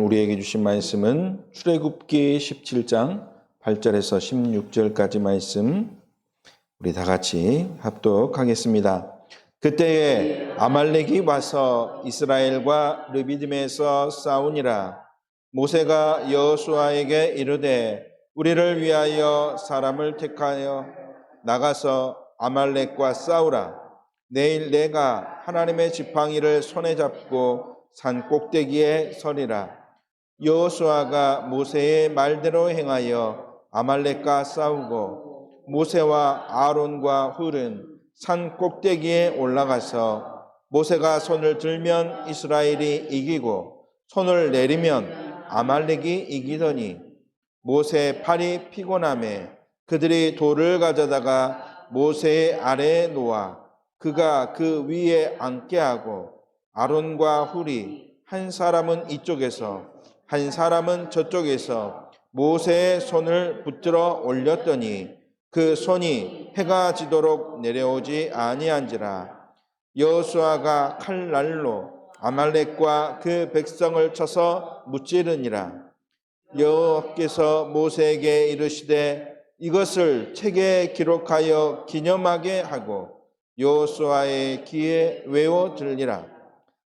우리에게 주신 말씀은 출애굽기 17장 8절에서 16절까지 말씀 우리 다 같이 합독하겠습니다. 그때에 아말렉이 와서 이스라엘과 르비딤에서 싸우니라. 모세가 여호수아에게 이르되 우리를 위하여 사람을 택하여 나가서 아말렉과 싸우라. 내일 내가 하나님의 지팡이를 손에 잡고 산 꼭대기에 서리라. 여호수아가 모세의 말대로 행하여 아말렉과 싸우고 모세와 아론과 훌은 산 꼭대기에 올라가서 모세가 손을 들면 이스라엘이 이기고 손을 내리면 아말렉이 이기더니 모세의 팔이 피곤하매 그들이 돌을 가져다가 모세의 아래에 놓아 그가 그 위에 앉게 하고 아론과 훌이 한 사람은 이쪽에서 한 사람은 저쪽에서 모세의 손을 붙들어 올렸더니 그 손이 해가 지도록 내려오지 아니한지라. 여호수아가 칼날로 아말렉과 그 백성을 쳐서 무찌르니라. 여호와께서 모세에게 이르시되 이것을 책에 기록하여 기념하게 하고 여호수아의 귀에 외워 들리라.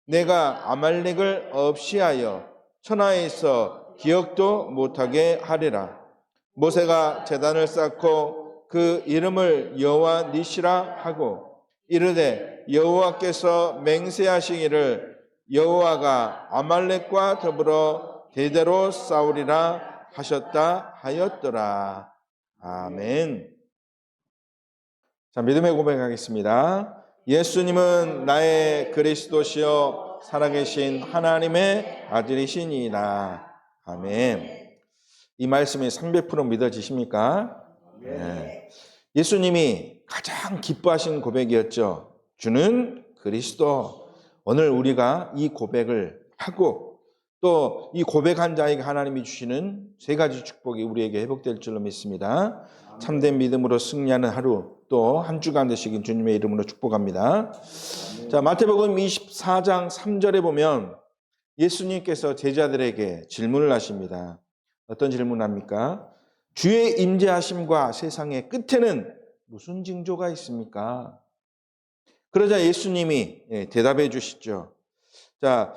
내가 아말렉을 없이하여 천하에서 기억도 못하게 하리라. 모세가 제단을 쌓고 그 이름을 여호와 니시라 하고 이르되 여호와께서 맹세하시기를 여호와가 아말렉과 더불어 대대로 싸우리라 하셨다 하였더라. 아멘. 자, 믿음의 고백하겠습니다. 예수님은 나의 그리스도시요 살아계신 하나님의 아들이시니라. 아멘. 이 말씀이 300% 믿어지십니까? 네. 예수님이 가장 기뻐하신 고백이었죠. 주는 그리스도. 오늘 우리가 이 고백을 하고 또 이 고백한 자에게 하나님이 주시는 세 가지 축복이 우리에게 회복될 줄로 믿습니다. 참된 믿음으로 승리하는 하루, 또 한 주간 되시길 주님의 이름으로 축복합니다. 자, 마태복음 24장 3절에 보면 예수님께서 제자들에게 질문을 하십니다. 어떤 질문을 합니까? 주의 임재하심과 세상의 끝에는 무슨 징조가 있습니까? 그러자 예수님이 대답해 주시죠. 자,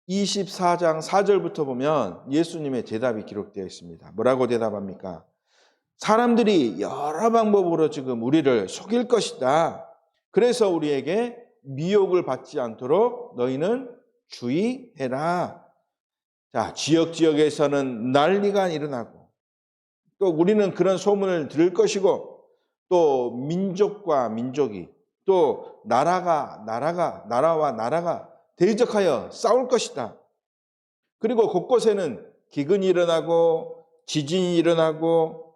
24장 4절부터 보면 예수님의 대답이 기록되어 있습니다. 뭐라고 대답합니까? 사람들이 여러 방법으로 지금 우리를 속일 것이다. 그래서 우리에게 미혹을 받지 않도록 너희는 주의해라. 자, 지역에서는 난리가 일어나고 또 우리는 그런 소문을 들을 것이고 또 민족과 민족이 또 나라와 나라가 대적하여 싸울 것이다. 그리고 곳곳에는 기근이 일어나고 지진이 일어나고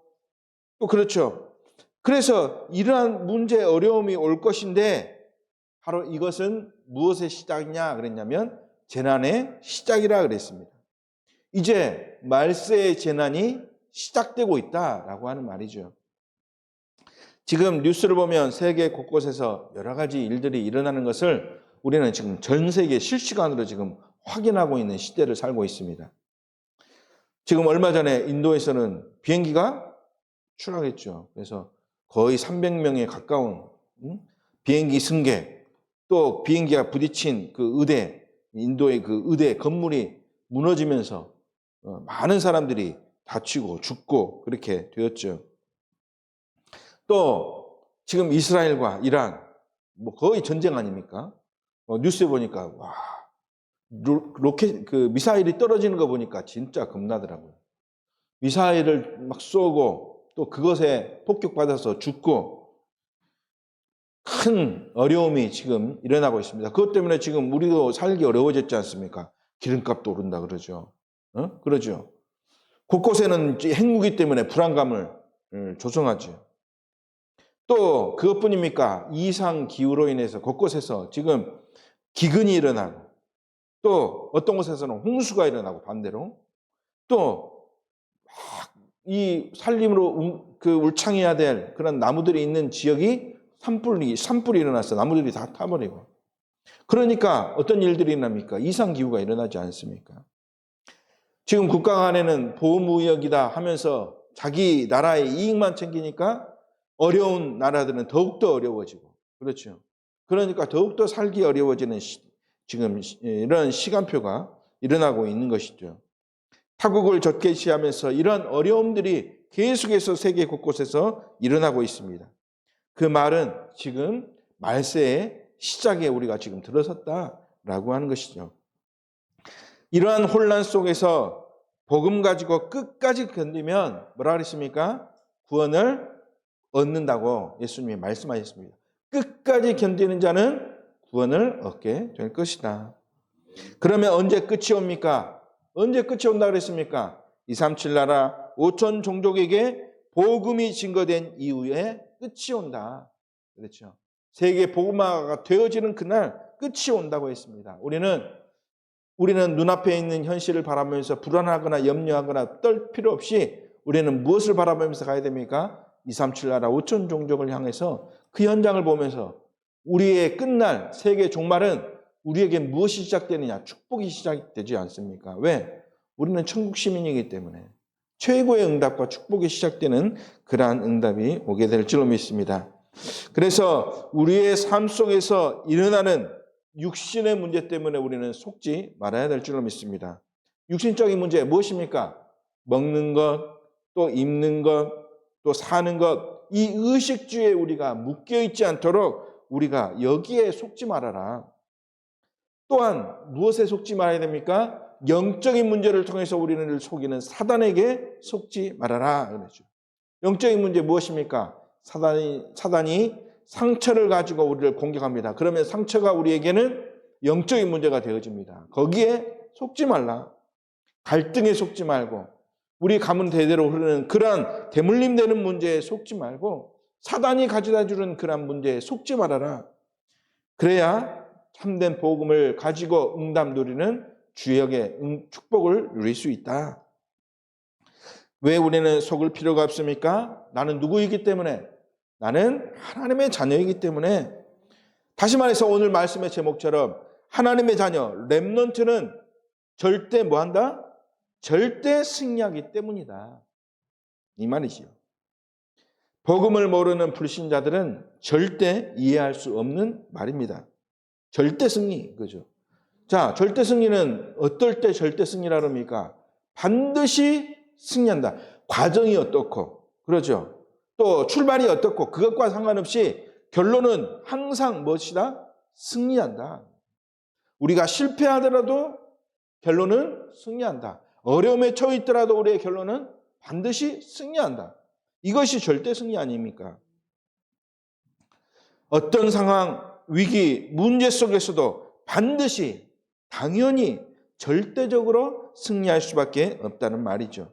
또 그렇죠. 그래서 이러한 문제 어려움이 올 것인데 바로 이것은 무엇의 시작이냐 그랬냐면 재난의 시작이라 그랬습니다. 이제 말세의 재난이 시작되고 있다라고 하는 말이죠. 지금 뉴스를 보면 세계 곳곳에서 여러 가지 일들이 일어나는 것을 우리는 지금 전 세계 실시간으로 지금 확인하고 있는 시대를 살고 있습니다. 지금 얼마 전에 인도에서는 비행기가 추락했죠. 그래서 거의 300명에 가까운 비행기 승객, 또 비행기가 부딪힌 그 의대, 인도의 그 의대 건물이 무너지면서 많은 사람들이 다치고 죽고 그렇게 되었죠. 또 지금 이스라엘과 이란 뭐 거의 전쟁 아닙니까? 뉴스에 보니까 와 로켓 그 미사일이 떨어지는 거 보니까 진짜 겁나더라고요. 미사일을 막 쏘고 또 그것에 폭격받아서 죽고 큰 어려움이 지금 일어나고 있습니다. 그것 때문에 지금 우리도 살기 어려워졌지 않습니까? 기름값도 오른다 그러죠. 그러죠. 곳곳에는 핵무기 때문에 불안감을 조성하죠. 또 그것뿐입니까? 이상 기후로 인해서 곳곳에서 지금 기근이 일어나고 또 어떤 곳에서는 홍수가 일어나고 반대로 또 이 산림으로 그 울창해야 될 그런 나무들이 있는 지역이 산불이 일어나서 나무들이 다 타버리고 그러니까 어떤 일들이 일어납니까? 이상 기후가 일어나지 않습니까? 지금 국가 간에는 보호무역이다 하면서 자기 나라의 이익만 챙기니까 어려운 나라들은 더욱더 어려워지고, 그렇죠. 그러니까 더욱더 살기 어려워지는 지금 이런 시간표가 일어나고 있는 것이죠. 타국을 적개시하면서 이런 어려움들이 계속해서 세계 곳곳에서 일어나고 있습니다. 그 말은 지금 말세의 시작에 우리가 지금 들어섰다라고 하는 것이죠. 이러한 혼란 속에서 복음 가지고 끝까지 견디면 뭐라 그랬습니까? 구원을 얻는다고 예수님이 말씀하셨습니다. 끝까지 견디는 자는 구원을 얻게 될 것이다. 그러면 언제 끝이 옵니까? 언제 끝이 온다 그랬습니까? 237 나라 5천 종족에게 복음이 증거된 이후에 끝이 온다. 그렇죠. 세계 복음화가 되어지는 그날 끝이 온다고 했습니다. 우리는 눈앞에 있는 현실을 바라보면서 불안하거나 염려하거나 떨 필요 없이 우리는 무엇을 바라보면서 가야 됩니까? 237 나라 5천 종족을 향해서 그 현장을 보면서 우리의 끝날 세계 종말은 우리에게 무엇이 시작되느냐? 축복이 시작되지 않습니까? 왜? 우리는 천국 시민이기 때문에 최고의 응답과 축복이 시작되는 그러한 응답이 오게 될 줄로 믿습니다. 그래서 우리의 삶 속에서 일어나는 육신의 문제 때문에 우리는 속지 말아야 될 줄로 믿습니다. 육신적인 문제 무엇입니까? 먹는 것, 또 입는 것, 또 사는 것, 이 의식주에 우리가 묶여있지 않도록 우리가 여기에 속지 말아라. 또한 무엇에 속지 말아야 됩니까? 영적인 문제를 통해서 우리를 속이는 사단에게 속지 말아라. 그러죠. 영적인 문제 무엇입니까? 사단이 상처를 가지고 우리를 공격합니다. 그러면 상처가 우리에게는 영적인 문제가 되어집니다. 거기에 속지 말라. 갈등에 속지 말고 우리 가문 대대로 흐르는 그러한 대물림되는 문제에 속지 말고 사단이 가져다 주는 그러한 문제에 속지 말아라. 그래야 참된 복음을 가지고 응답 누리는 주역의 축복을 누릴 수 있다. 왜 우리는 속을 필요가 없습니까? 나는 누구이기 때문에? 나는 하나님의 자녀이기 때문에. 다시 말해서 오늘 말씀의 제목처럼 하나님의 자녀, 렘넌트는 절대 뭐한다? 절대 승리하기 때문이다. 이 말이지요. 복음을 모르는 불신자들은 절대 이해할 수 없는 말입니다. 절대 승리, 그죠? 자, 절대 승리는 어떨 때 절대 승리라 합니까? 반드시 승리한다. 과정이 어떻고, 그러죠? 또 출발이 어떻고, 그것과 상관없이 결론은 항상 무엇이다? 승리한다. 우리가 실패하더라도 결론은 승리한다. 어려움에 처해 있더라도 우리의 결론은 반드시 승리한다. 이것이 절대 승리 아닙니까? 어떤 상황, 위기, 문제 속에서도 반드시 당연히 절대적으로 승리할 수밖에 없다는 말이죠.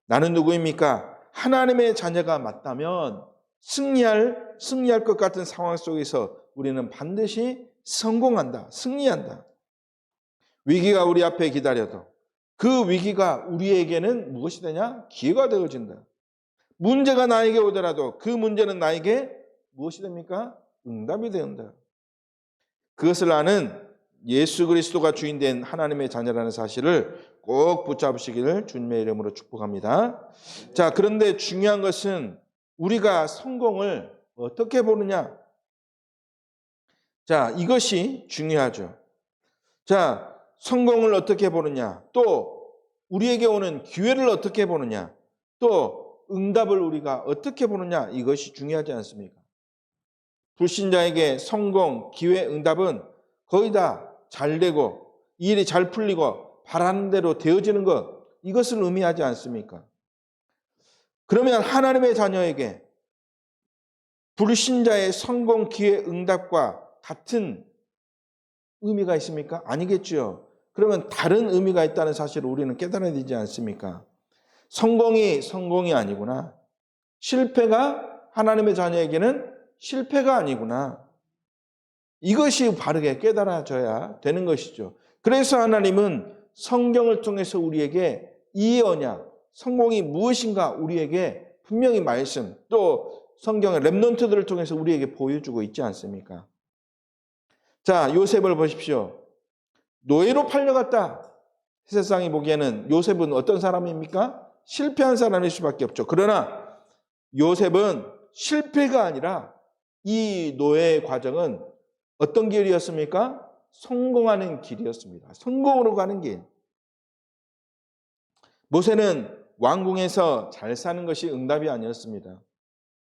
나는 누구입니까? 하나님의 자녀가 맞다면 승리할 것 같은 상황 속에서 우리는 반드시 성공한다, 승리한다. 위기가 우리 앞에 기다려도 그 위기가 우리에게는 무엇이 되냐? 기회가 되어진다. 문제가 나에게 오더라도 그 문제는 나에게 무엇이 됩니까? 응답이 된다. 그것을 아는 예수 그리스도가 주인된 하나님의 자녀라는 사실을 꼭 붙잡으시기를 주님의 이름으로 축복합니다. 자, 그런데 중요한 것은 우리가 성공을 어떻게 보느냐? 자, 이것이 중요하죠. 자, 성공을 어떻게 보느냐? 또 우리에게 오는 기회를 어떻게 보느냐? 또 응답을 우리가 어떻게 보느냐? 이것이 중요하지 않습니까? 불신자에게 성공, 기회, 응답은 거의 다 잘 되고 일이 잘 풀리고 바라는 대로 되어지는 것, 이것을 의미하지 않습니까? 그러면 하나님의 자녀에게 불신자의 성공, 기회, 응답과 같은 의미가 있습니까? 아니겠죠. 그러면 다른 의미가 있다는 사실을 우리는 깨달아야 되지 않습니까? 성공이 아니구나. 실패가 하나님의 자녀에게는 실패가 아니구나. 이것이 바르게 깨달아져야 되는 것이죠. 그래서 하나님은 성경을 통해서 우리에게 이 언약, 성공이 무엇인가 우리에게 분명히 말씀, 또 성경의 렘넌트들을 통해서 우리에게 보여주고 있지 않습니까? 자, 요셉을 보십시오. 노예로 팔려갔다. 세상이 보기에는 요셉은 어떤 사람입니까? 실패한 사람일 수밖에 없죠. 그러나 요셉은 실패가 아니라 이 노예의 과정은 어떤 길이었습니까? 성공하는 길이었습니다. 성공으로 가는 길. 모세는 왕궁에서 잘 사는 것이 응답이 아니었습니다.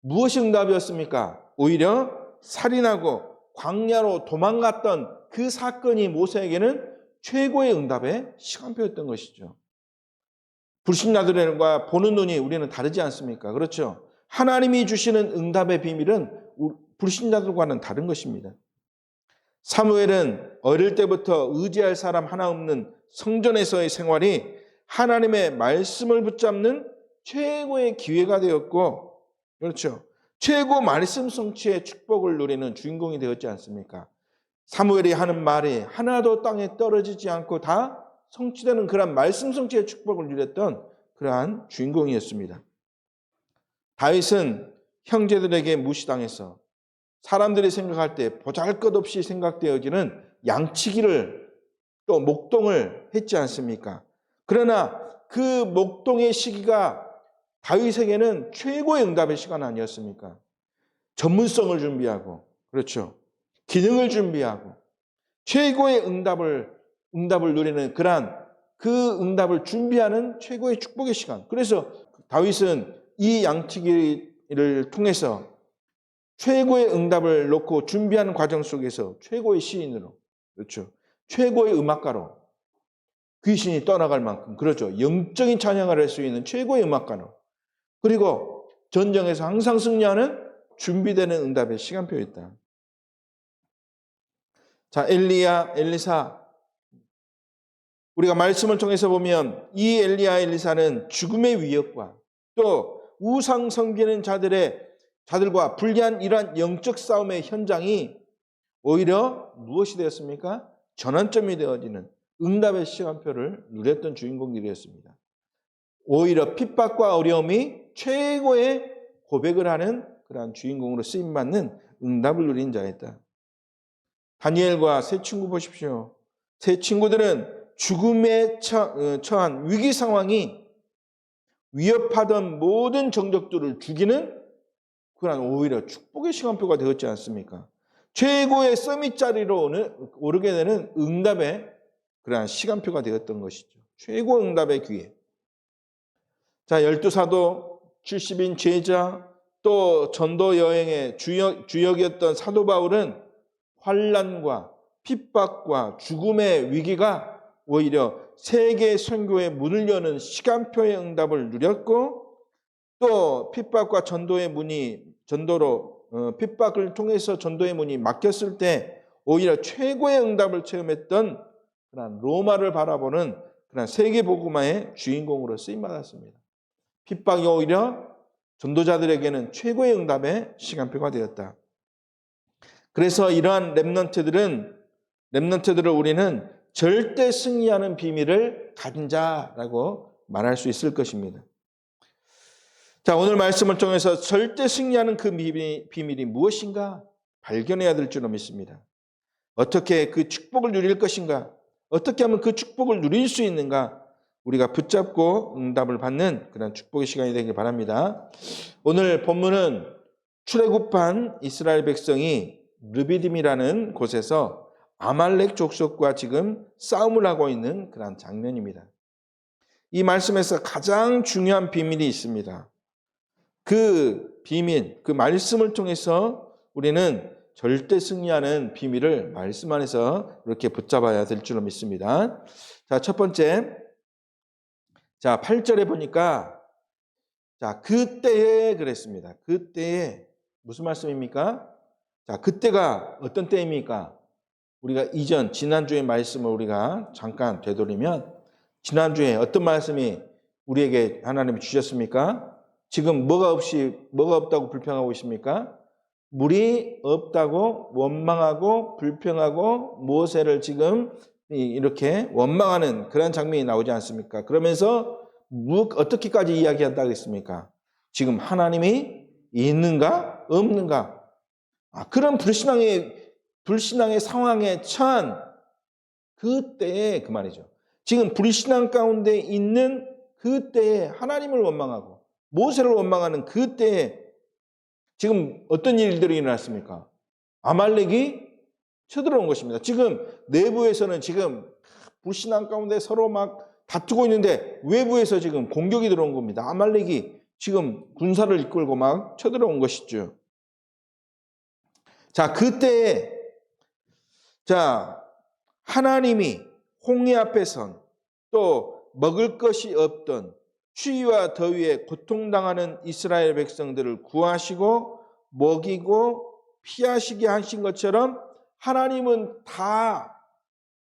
무엇이 응답이었습니까? 오히려 살인하고 광야로 도망갔던 그 사건이 모세에게는 최고의 응답의 시간표였던 것이죠. 불신자들과 보는 눈이 우리는 다르지 않습니까? 그렇죠? 하나님이 주시는 응답의 비밀은 불신자들과는 다른 것입니다. 사무엘은 어릴 때부터 의지할 사람 하나 없는 성전에서의 생활이 하나님의 말씀을 붙잡는 최고의 기회가 되었고, 그렇죠? 최고 말씀 성취의 축복을 누리는 주인공이 되었지 않습니까? 사무엘이 하는 말이 하나도 땅에 떨어지지 않고 다 성취되는 그러한 말씀 성취의 축복을 누렸던 그러한 주인공이었습니다. 다윗은 형제들에게 무시당해서 사람들이 생각할 때 보잘것없이 생각되어지는 양치기를 또 목동을 했지 않습니까? 그러나 그 목동의 시기가 다윗에게는 최고의 응답의 시간 아니었습니까? 전문성을 준비하고, 그렇죠? 기능을 준비하고, 최고의 응답을 누리는 그 응답을 준비하는 최고의 축복의 시간. 그래서 다윗은 이 양치기를 통해서 최고의 응답을 놓고 준비하는 과정 속에서 최고의 시인으로, 그렇죠? 최고의 음악가로 귀신이 떠나갈 만큼, 그렇죠? 영적인 찬양을 할 수 있는 최고의 음악가로, 그리고 전쟁에서 항상 승리하는 준비되는 응답의 시간표였다. 자, 엘리야, 엘리사. 우리가 말씀을 통해서 보면 이 엘리야, 엘리사는 죽음의 위협과 또 우상 섬기는 자들과 불리한 이러한 영적 싸움의 현장이 오히려 무엇이 되었습니까? 전환점이 되어지는 응답의 시간표를 누렸던 주인공들이었습니다. 오히려 핍박과 어려움이 최고의 고백을 하는 그러한 주인공으로 쓰임받는 응답을 누린 자였다. 다니엘과 세 친구 보십시오. 세 친구들은 죽음에 처한 위기 상황이 위협하던 모든 정적들을 죽이는 그러한 오히려 축복의 시간표가 되었지 않습니까? 최고의 서밋 자리로 오르게 되는 응답의 그러한 시간표가 되었던 것이죠. 최고 응답의 기회. 자, 12사도, 70인 제자, 또 전도 여행의 주역이었던 사도 바울은 환난과 핍박과 죽음의 위기가 오히려 세계 선교의 문을 여는 시간표의 응답을 누렸고, 또 핍박과 핍박을 통해서 전도의 문이 막혔을 때 오히려 최고의 응답을 체험했던 그런 로마를 바라보는 그런 세계 복음화의 주인공으로 쓰임 받았습니다. 핍박이 오히려 전도자들에게는 최고의 응답의 시간표가 되었다. 그래서 이러한 렘넌트들을 우리는 절대 승리하는 비밀을 가진 자라고 말할 수 있을 것입니다. 자, 오늘 말씀을 통해서 절대 승리하는 그 비밀이 무엇인가 발견해야 될 줄로 믿습니다. 어떻게 그 축복을 누릴 것인가? 어떻게 하면 그 축복을 누릴 수 있는가? 우리가 붙잡고 응답을 받는 그런 축복의 시간이 되길 바랍니다. 오늘 본문은 출애굽한 이스라엘 백성이 르비딤이라는 곳에서 아말렉 족속과 지금 싸움을 하고 있는 그런 장면입니다. 이 말씀에서 가장 중요한 비밀이 있습니다. 그 비밀, 그 말씀을 통해서 우리는 절대 승리하는 비밀을 말씀 안에서 이렇게 붙잡아야 될 줄로 믿습니다. 자, 첫 번째. 자, 8절에 보니까 자, 그때에 그랬습니다. 그때에 무슨 말씀입니까? 자, 그때가 어떤 때입니까? 우리가 지난주의 말씀을 우리가 잠깐 되돌리면 지난주에 어떤 말씀이 우리에게 하나님이 주셨습니까? 지금 뭐가 없다고 불평하고 있습니까? 물이 없다고 원망하고 불평하고 모세를 지금 이렇게 원망하는 그런 장면이 나오지 않습니까? 그러면서 어떻게까지 이야기한다고 했습니까? 지금 하나님이 있는가 없는가? 그런 불신앙의 상황에 처한 그때에 그 말이죠. 지금 불신앙 가운데 있는 그때에 하나님을 원망하고 모세를 원망하는 그때에 지금 어떤 일들이 일어났습니까? 아말렉이 쳐들어온 것입니다. 지금 내부에서는 지금 불신앙 가운데 서로 막 다투고 있는데 외부에서 지금 공격이 들어온 겁니다. 아말렉이 지금 군사를 이끌고 막 쳐들어온 것이죠. 자, 그때에 하나님이 홍해 앞에 선 또 먹을 것이 없던 추위와 더위에 고통당하는 이스라엘 백성들을 구하시고 먹이고 피하시게 하신 것처럼 하나님은 다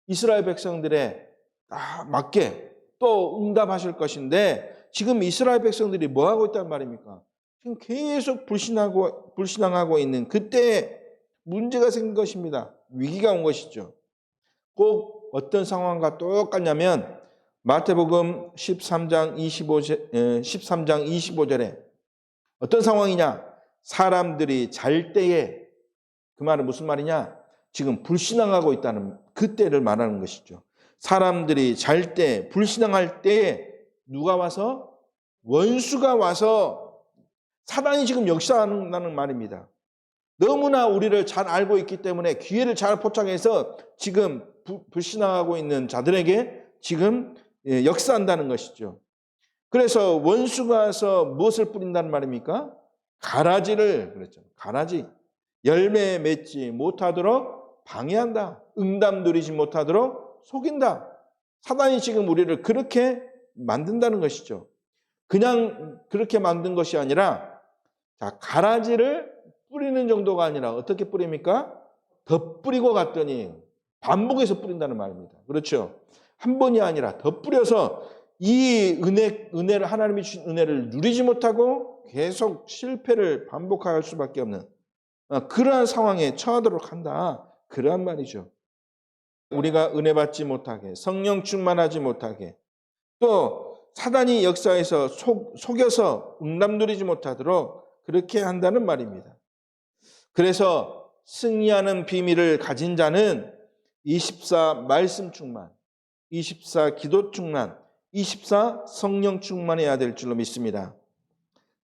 이스라엘 백성들에 다 맞게 또 응답하실 것인데 지금 이스라엘 백성들이 뭐 하고 있단 말입니까? 지금 계속 불신앙하고 있는 그때 문제가 생긴 것입니다. 위기가 온 것이죠. 꼭 어떤 상황과 똑같냐면 마태복음 13장 25절에 어떤 상황이냐? 사람들이 잘 때에 그 말은 무슨 말이냐? 지금 불신앙하고 있다는 그때를 말하는 것이죠. 사람들이 잘 때, 불신앙할 때에 누가 와서? 원수가 와서 사단이 지금 역사한다는 말입니다. 너무나 우리를 잘 알고 있기 때문에 기회를 잘 포착해서 지금 불신앙하고 있는 자들에게 지금 역사한다는 것이죠. 그래서 원수가 와서 무엇을 뿌린다는 말입니까? 가라지를, 그랬죠. 가라지. 열매 맺지 못하도록 방해한다. 응답 누리지 못하도록 속인다. 사단이 지금 우리를 그렇게 만든다는 것이죠. 그냥 그렇게 만든 것이 아니라 가라지를 뿌리는 정도가 아니라 어떻게 뿌립니까? 더 뿌리고 갔더니 반복해서 뿌린다는 말입니다. 그렇죠? 한 번이 아니라 더 뿌려서 이 은혜를 하나님이 주신 은혜를 누리지 못하고 계속 실패를 반복할 수밖에 없는 그러한 상황에 처하도록 한다. 그러한 말이죠. 우리가 은혜 받지 못하게, 성령 충만하지 못하게, 또 사단이 역사에서 속여서 응답 누리지 못하도록 그렇게 한다는 말입니다. 그래서 승리하는 비밀을 가진 자는 24 말씀 충만, 24 기도 충만, 24 성령 충만해야 될 줄로 믿습니다.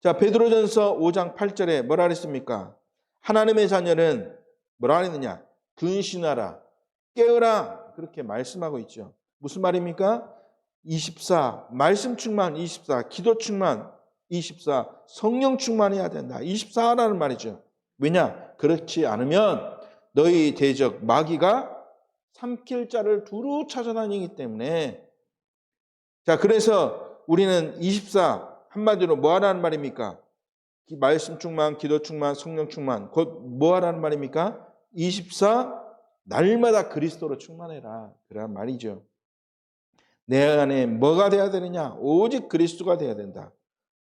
자, 베드로전서 5장 8절에 뭐라 그랬습니까? 하나님의 자녀는 뭐라 그랬느냐? 근신하라, 깨어라, 그렇게 말씀하고 있죠. 무슨 말입니까? 24 말씀 충만, 24 기도 충만, 24 성령 충만해야 된다. 24라는 말이죠. 왜냐? 그렇지 않으면 너희 대적 마귀가 삼킬 자를 두루 찾아다니기 때문에. 자, 그래서 우리는 24 한마디로 뭐 하라는 말입니까? 말씀 충만, 기도 충만, 성령 충만, 곧 뭐 하라는 말입니까? 24 날마다 그리스도로 충만해라. 그런 말이죠. 내 안에 뭐가 돼야 되느냐? 오직 그리스도가 돼야 된다.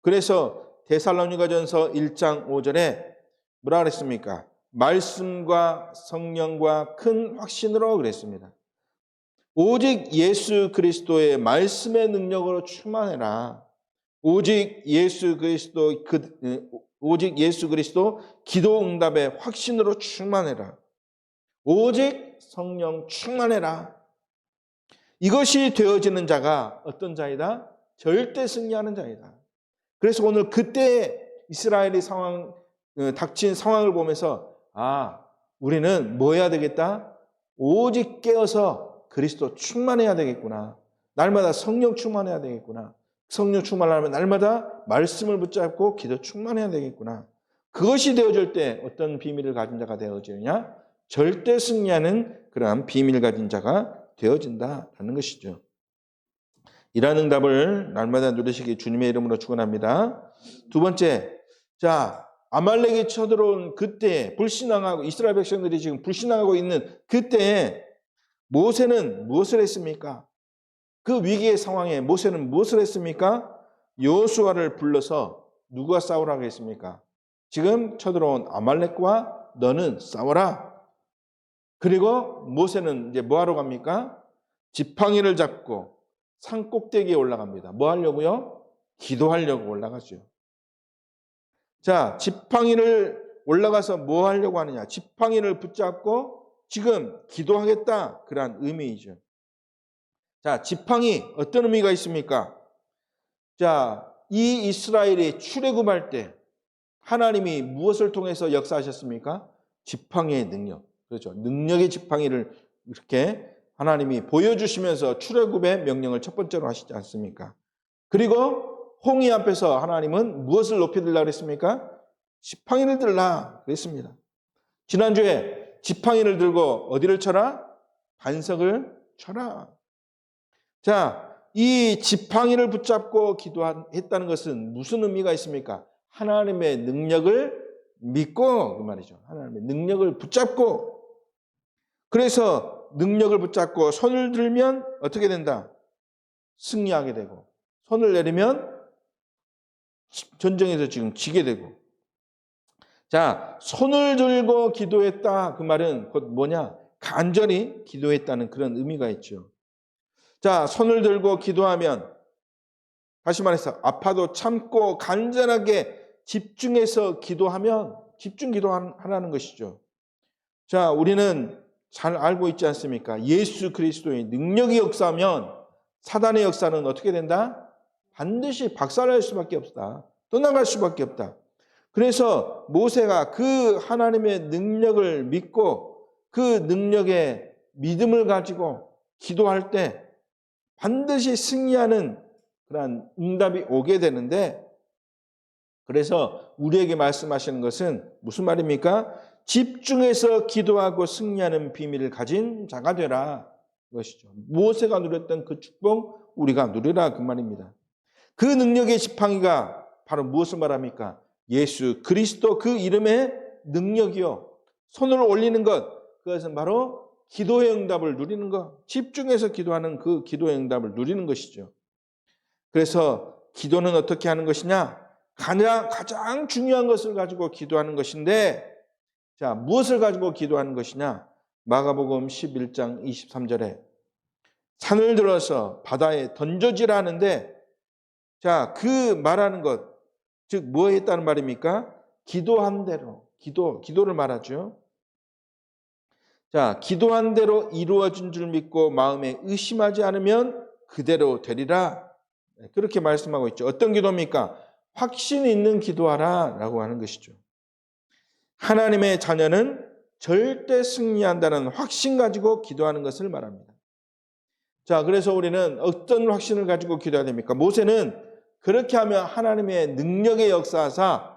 그래서 데살로니가전서 1장 5절에 뭐라 그랬습니까? 말씀과 성령과 큰 확신으로 그랬습니다. 오직 예수 그리스도의 말씀의 능력으로 충만해라. 오직 예수 그리스도 기도 응답의 확신으로 충만해라. 오직 성령 충만해라. 이것이 되어지는 자가 어떤 자이다? 절대 승리하는 자이다. 그래서 오늘 그때 이스라엘이 닥친 상황을 보면서 우리는 뭐 해야 되겠다? 오직 깨어서 그리스도 충만해야 되겠구나. 날마다 성령 충만해야 되겠구나. 성령 충만하려면 날마다 말씀을 붙잡고 기도 충만해야 되겠구나. 그것이 되어질 때 어떤 비밀을 가진 자가 되어지느냐? 절대 승리하는 그러한 비밀을 가진 자가 되어진다라는 것이죠. 이러한 응답을 날마다 누리시기 주님의 이름으로 축원합니다. 두 번째, 아말렉이 쳐들어온 그때 불신앙하고 이스라엘 백성들이 지금 불신앙하고 있는 그때에 모세는 무엇을 했습니까? 그 위기의 상황에 모세는 무엇을 했습니까? 여호수아를 불러서 누가 싸우라고 했습니까? 지금 쳐들어온 아말렉과 너는 싸워라. 그리고 모세는 이제 뭐 하러 갑니까? 지팡이를 잡고 산 꼭대기에 올라갑니다. 뭐 하려고요? 기도하려고 올라가죠. 자, 지팡이를 올라가서 뭐 하려고 하느냐? 지팡이를 붙잡고 지금 기도하겠다. 그러한 의미이죠. 자, 지팡이 어떤 의미가 있습니까? 자, 이 이스라엘이 출애굽할 때 하나님이 무엇을 통해서 역사하셨습니까? 지팡이의 능력. 그렇죠. 능력의 지팡이를 이렇게 하나님이 보여주시면서 출애굽의 명령을 첫 번째로 하시지 않습니까? 그리고 홍해 앞에서 하나님은 무엇을 높이 들라 그랬습니까? 지팡이를 들라 그랬습니다. 지난주에 지팡이를 들고 어디를 쳐라? 반석을 쳐라. 자, 이 지팡이를 붙잡고 기도했다는 것은 무슨 의미가 있습니까? 하나님의 능력을 믿고 그 말이죠. 하나님의 능력을 붙잡고, 그래서 능력을 붙잡고 손을 들면 어떻게 된다? 승리하게 되고, 손을 내리면 전쟁에서 지금 지게 되고. 자, 손을 들고 기도했다. 그 말은 곧 뭐냐? 간절히 기도했다는 그런 의미가 있죠. 자, 손을 들고 기도하면, 다시 말해서 아파도 참고 간절하게 집중해서 기도하면 집중 기도하라는 것이죠. 자, 우리는 잘 알고 있지 않습니까? 예수 그리스도의 능력이 역사하면 사단의 역사는 어떻게 된다? 반드시 박살날 수밖에 없다. 떠나갈 수밖에 없다. 그래서 모세가 그 하나님의 능력을 믿고 그 능력의 믿음을 가지고 기도할 때 반드시 승리하는 그런 응답이 오게 되는데, 그래서 우리에게 말씀하시는 것은 무슨 말입니까? 집중해서 기도하고 승리하는 비밀을 가진 자가 되라. 그것이죠. 모세가 누렸던 그 축복 우리가 누리라 그 말입니다. 그 능력의 지팡이가 바로 무엇을 말합니까? 예수 그리스도 그 이름의 능력이요. 손을 올리는 것, 그것은 바로 기도의 응답을 누리는 것, 집중해서 기도하는 그 기도의 응답을 누리는 것이죠. 그래서 기도는 어떻게 하는 것이냐? 가장 중요한 것을 가지고 기도하는 것인데, 자, 무엇을 가지고 기도하는 것이냐? 마가복음 11장 23절에 산을 들어서 바다에 던져지라 하는데, 자, 그 말하는 것, 즉 뭐 했다는 말입니까? 기도한 대로, 기도를 말하죠. 자, 기도한 대로 이루어진 줄 믿고 마음에 의심하지 않으면 그대로 되리라. 그렇게 말씀하고 있죠. 어떤 기도입니까? 확신 있는 기도하라 라고 하는 것이죠. 하나님의 자녀는 절대 승리한다는 확신 가지고 기도하는 것을 말합니다. 자, 그래서 우리는 어떤 확신을 가지고 기도해야 됩니까? 모세는 그렇게 하면 하나님의 능력의 역사하사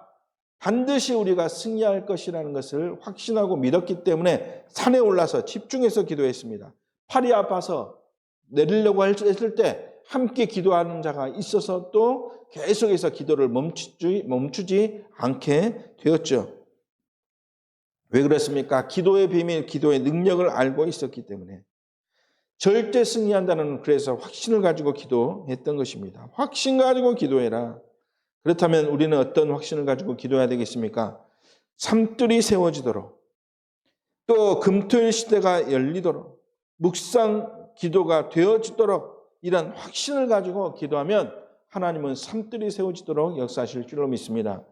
반드시 우리가 승리할 것이라는 것을 확신하고 믿었기 때문에 산에 올라서 집중해서 기도했습니다. 팔이 아파서 내리려고 했을 때 함께 기도하는 자가 있어서 또 계속해서 기도를 멈추지 않게 되었죠. 왜 그렇습니까? 기도의 비밀, 기도의 능력을 알고 있었기 때문에. 절대 승리한다는 그래서 확신을 가지고 기도했던 것입니다. 확신 가지고 기도해라. 그렇다면 우리는 어떤 확신을 가지고 기도해야 되겠습니까? 산들이 세워지도록, 또 금토일 시대가 열리도록, 묵상 기도가 되어지도록 이런 확신을 가지고 기도하면 하나님은 산들이 세워지도록 역사하실 줄로 믿습니다.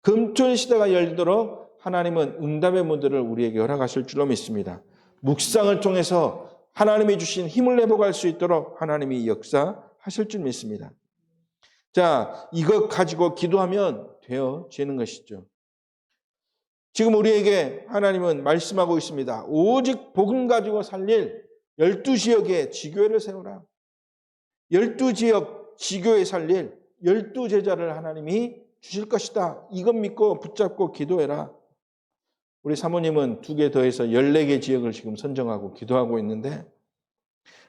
금토일 시대가 열리도록 하나님은 응답의 문들을 우리에게 허락하실 줄로 믿습니다. 묵상을 통해서 하나님이 주신 힘을 회복할 수 있도록 하나님이 역사하실 줄 믿습니다. 자, 이것 가지고 기도하면 되어지는 것이죠. 지금 우리에게 하나님은 말씀하고 있습니다. 오직 복음 가지고 살릴 12지역의 지교회를 세우라. 12지역 지교회 살릴 12제자를 하나님이 주실 것이다. 이것 믿고 붙잡고 기도해라. 우리 사모님은 2개 더해서 14개 지역을 지금 선정하고 기도하고 있는데,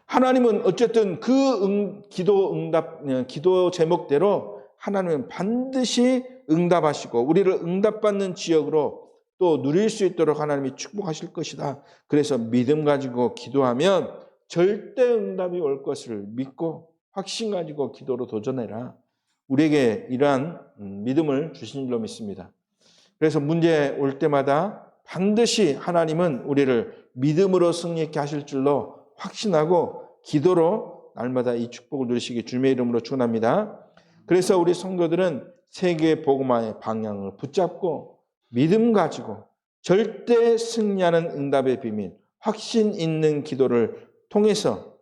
하나님은 어쨌든 그 기도 제목대로 하나님은 반드시 응답하시고 우리를 응답받는 지역으로 또 누릴 수 있도록 하나님이 축복하실 것이다. 그래서 믿음 가지고 기도하면 절대 응답이 올 것을 믿고 확신 가지고 기도로 도전해라. 우리에게 이러한 믿음을 주신 줄로 믿습니다. 그래서 문제 올 때마다 반드시 하나님은 우리를 믿음으로 승리케 하실 줄로 확신하고 기도로 날마다 이 축복을 누리시기 주님의 이름으로 축원합니다. 그래서 우리 성도들은 세계 복음화의 방향을 붙잡고 믿음 가지고 절대 승리하는 응답의 비밀, 확신 있는 기도를 통해서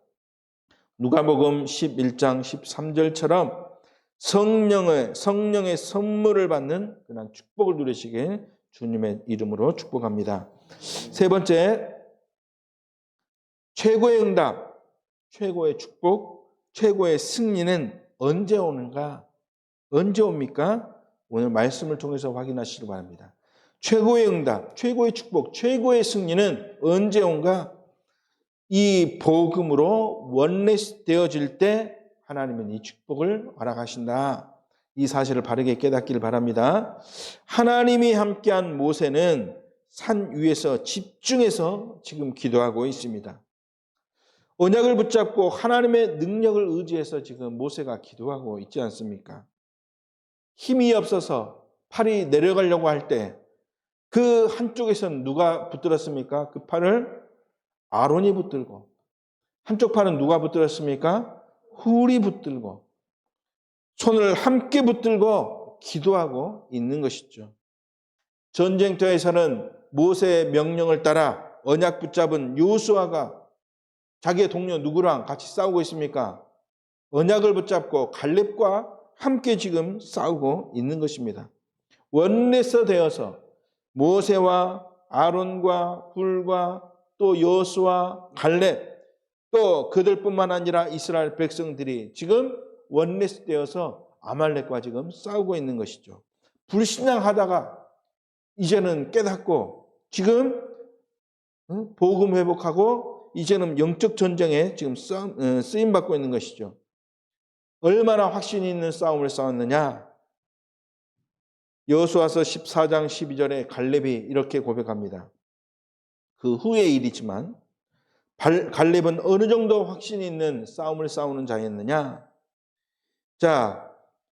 누가복음 11장 13절처럼 성령의 선물을 받는 그런 축복을 누리시길 주님의 이름으로 축복합니다. 세 번째, 최고의 응답, 최고의 축복, 최고의 승리는 언제 오는가? 언제 옵니까? 오늘 말씀을 통해서 확인하시기 바랍니다. 최고의 응답, 최고의 축복, 최고의 승리는 언제 온가? 이 복음으로 원내되어질 때 하나님은 이 축복을 허락하신다. 이 사실을 바르게 깨닫기를 바랍니다. 하나님이 함께한 모세는 산 위에서 집중해서 지금 기도하고 있습니다. 언약을 붙잡고 하나님의 능력을 의지해서 지금 모세가 기도하고 있지 않습니까? 힘이 없어서 팔이 내려가려고 할 때 그 한쪽에서는 누가 붙들었습니까? 그 팔을 아론이 붙들고, 한쪽 팔은 누가 붙들었습니까? 훌이 붙들고, 손을 함께 붙들고 기도하고 있는 것이죠. 전쟁터에서는 모세의 명령을 따라 언약 붙잡은 요수아가 자기의 동료 누구랑 같이 싸우고 있습니까? 언약을 붙잡고 갈렙과 함께 지금 싸우고 있는 것입니다. 원내서 되어서 모세와 아론과 훌과 또 여호수아, 갈렙, 또 그들뿐만 아니라 이스라엘 백성들이 지금 원내서 되어서 아말렉과 지금 싸우고 있는 것이죠. 불신앙하다가 이제는 깨닫고 지금 복음 회복하고 이제는 영적 전쟁에 지금 쓰임 받고 있는 것이죠. 얼마나 확신이 있는 싸움을 싸웠느냐? 여호수아서 14장 12절에 갈렙이 이렇게 고백합니다. 그 후의 일이지만 갈렙은 어느 정도 확신이 있는 싸움을 싸우는 자였느냐? 자,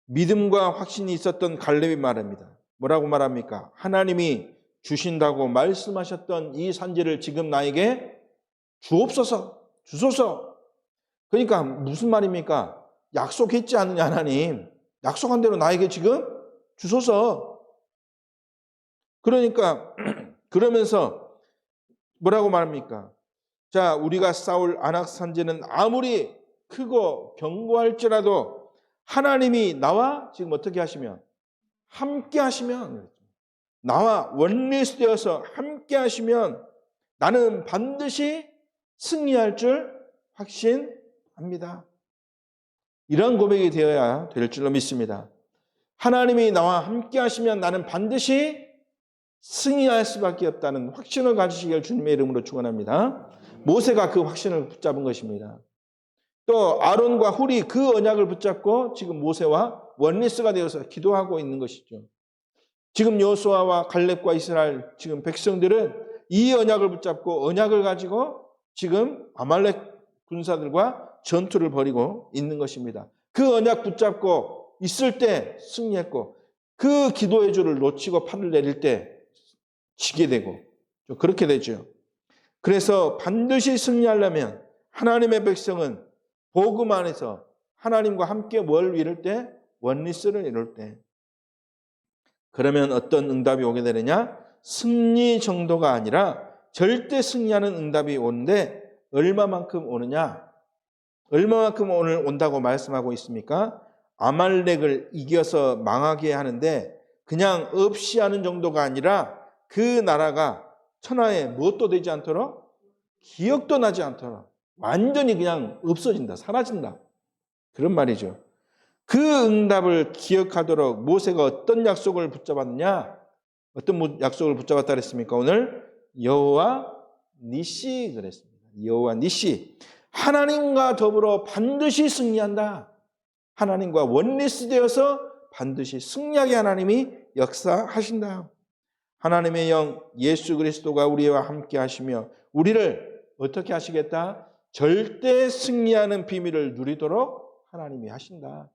믿음과 확신이 있었던 갈렙이 말합니다. 뭐라고 말합니까? 하나님이 주신다고 말씀하셨던 이 산지를 지금 나에게 주소서. 그러니까 무슨 말입니까? 약속했지 않느냐 하나님. 약속한 대로 나에게 지금 주소서. 그러니까 그러면서 뭐라고 말합니까? 자, 우리가 싸울 아낙 산지는 아무리 크고 견고할지라도 하나님이 나와 지금 어떻게 하시면 함께 하시면 나와 원리스되어서 함께 하시면 나는 반드시 승리할 줄 확신합니다. 이런 고백이 되어야 될 줄로 믿습니다. 하나님이 나와 함께 하시면 나는 반드시 승리할 수밖에 없다는 확신을 가지시길 주님의 이름으로 축원합니다. 모세가 그 확신을 붙잡은 것입니다. 또 아론과 훌이 그 언약을 붙잡고 지금 모세와 원리스가 되어서 기도하고 있는 것이죠. 지금 여호수아와 갈렙과 이스라엘 지금 백성들은 이 언약을 붙잡고 언약을 가지고 지금 아말렉 군사들과 전투를 벌이고 있는 것입니다. 그 언약 붙잡고 있을 때 승리했고 그 기도의 줄을 놓치고 팔을 내릴 때 지게 되고 그렇게 되죠. 그래서 반드시 승리하려면 하나님의 백성은 복음 안에서 하나님과 함께 뭘 이룰 때? 원리스를 이룰 때. 그러면 어떤 응답이 오게 되느냐? 승리 정도가 아니라 절대 승리하는 응답이 오는데 얼마만큼 오느냐? 얼마만큼 오늘 온다고 말씀하고 있습니까? 아말렉을 이겨서 망하게 하는데 그냥 없이 하는 정도가 아니라 그 나라가 천하에 무엇도 되지 않도록 기억도 나지 않도록 완전히 그냥 없어진다, 사라진다. 그런 말이죠. 그 응답을 기억하도록 모세가 어떤 약속을 붙잡았느냐? 어떤 약속을 붙잡았다 그랬습니까? 오늘 여호와 니시 그랬습니다. 여호와 니시. 하나님과 더불어 반드시 승리한다. 하나님과 원리스 되어서 반드시 승리하게 하나님이 역사하신다. 하나님의 영 예수 그리스도가 우리와 함께 하시며 우리를 어떻게 하시겠다? 절대 승리하는 비밀을 누리도록 하나님이 하신다.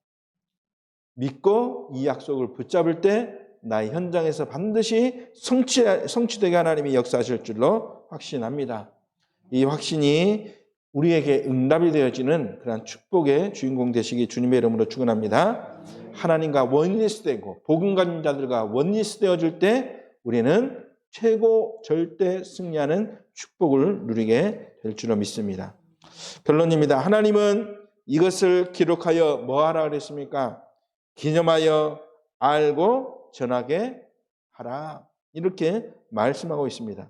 믿고 이 약속을 붙잡을 때 나의 현장에서 반드시 성취되게 하나님이 역사하실 줄로 확신합니다. 이 확신이 우리에게 응답이 되어지는 그런 축복의 주인공 되시기 주님의 이름으로 축원합니다. 하나님과 원리스되고 복음 가진 자들과 원리스 되어질 때 우리는 최고 절대 승리하는 축복을 누리게 될 줄로 믿습니다. 결론입니다. 하나님은 이것을 기록하여 뭐하라 그랬습니까? 기념하여 알고 전하게 하라. 이렇게 말씀하고 있습니다.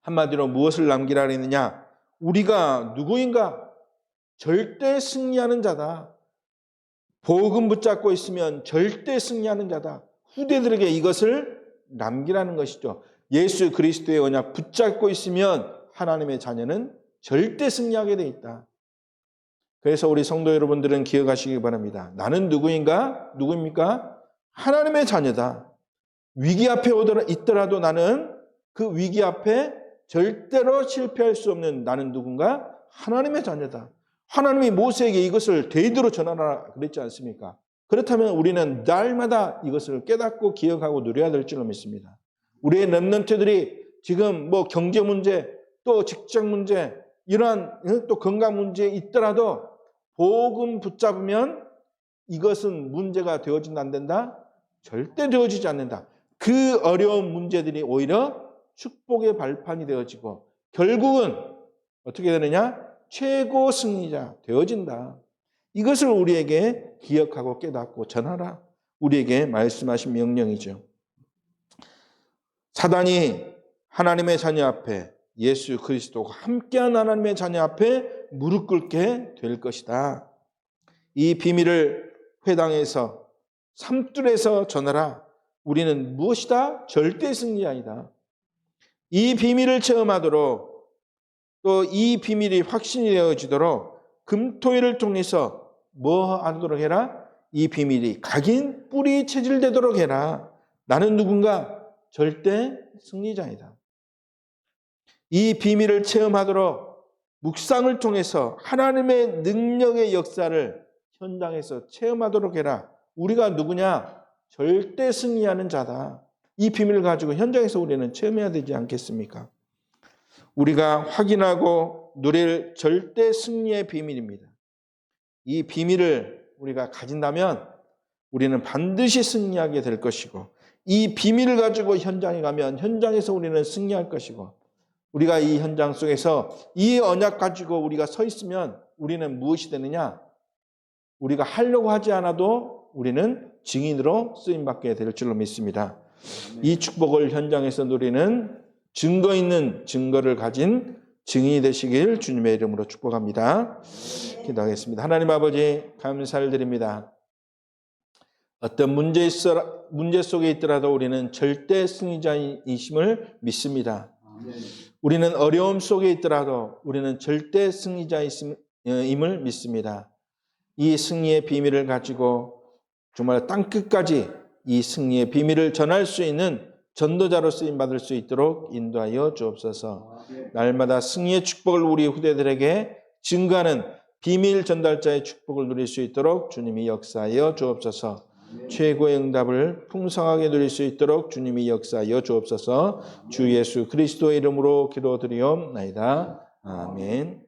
한마디로 무엇을 남기라 그랬느냐? 우리가 누구인가? 절대 승리하는 자다. 복음 붙잡고 있으면 절대 승리하는 자다. 후대들에게 이것을 남기라는 것이죠. 예수 그리스도의 언약 붙잡고 있으면 하나님의 자녀는 절대 승리하게 돼 있다. 그래서 우리 성도 여러분들은 기억하시기 바랍니다. 나는 누구인가? 누구입니까? 하나님의 자녀다. 위기 앞에 있더라도 나는 그 위기 앞에 절대로 실패할 수 없는 나는 누군가? 하나님의 자녀다. 하나님이 모세에게 이것을 대대로 전하라 그랬지 않습니까? 그렇다면 우리는 날마다 이것을 깨닫고 기억하고 누려야 될 줄로 믿습니다. 우리의 렘넌트들이 지금 뭐 경제 문제, 또 직장 문제, 이러한 또 건강 문제에 있더라도 복음 붙잡으면 이것은 문제가 되어진다 안 된다? 절대 되어지지 않는다. 그 어려운 문제들이 오히려 축복의 발판이 되어지고 결국은 어떻게 되느냐? 최고 승리자 되어진다. 이것을 우리에게 기억하고 깨닫고 전하라. 우리에게 말씀하신 명령이죠. 사단이 하나님의 자녀 앞에 예수 그리스도가 함께한 하나님의 자녀 앞에 무릎 꿇게 될 것이다. 이 비밀을 회당에서 삼둘에서 전하라. 우리는 무엇이다? 절대 승리자이다. 이 비밀을 체험하도록 또 이 비밀이 확신이 되어지도록 금토일을 통해서 뭐 하도록 해라? 이 비밀이 각인 뿌리 체질되도록 해라. 나는 누군가? 절대 승리자이다. 이 비밀을 체험하도록 묵상을 통해서 하나님의 능력의 역사를 현장에서 체험하도록 해라. 우리가 누구냐? 절대 승리하는 자다. 이 비밀을 가지고 현장에서 우리는 체험해야 되지 않겠습니까? 우리가 확인하고 누릴 절대 승리의 비밀입니다. 이 비밀을 우리가 가진다면 우리는 반드시 승리하게 될 것이고 이 비밀을 가지고 현장에 가면 현장에서 우리는 승리할 것이고 우리가 이 현장 속에서 이 언약 가지고 우리가 서 있으면 우리는 무엇이 되느냐? 우리가 하려고 하지 않아도 우리는 증인으로 쓰임받게 될 줄로 믿습니다. 이 축복을 현장에서 누리는 증거 있는 증거를 가진 증인이 되시길 주님의 이름으로 축복합니다. 기도하겠습니다. 하나님 아버지 감사를 드립니다. 어떤 문제 속에 있더라도 우리는 절대 승리자이심을 믿습니다. 우리는 어려움 속에 있더라도 우리는 절대 승리자임을 믿습니다. 이 승리의 비밀을 가지고 정말 땅끝까지 이 승리의 비밀을 전할 수 있는 전도자로 쓰임받을 수 있도록 인도하여 주옵소서. 날마다 승리의 축복을 우리 후대들에게 증거하는 비밀 전달자의 축복을 누릴 수 있도록 주님이 역사하여 주옵소서. 최고의 응답을 풍성하게 누릴 수 있도록 주님이 역사하여 주옵소서. 주 예수 그리스도의 이름으로 기도드리옵나이다. 아멘.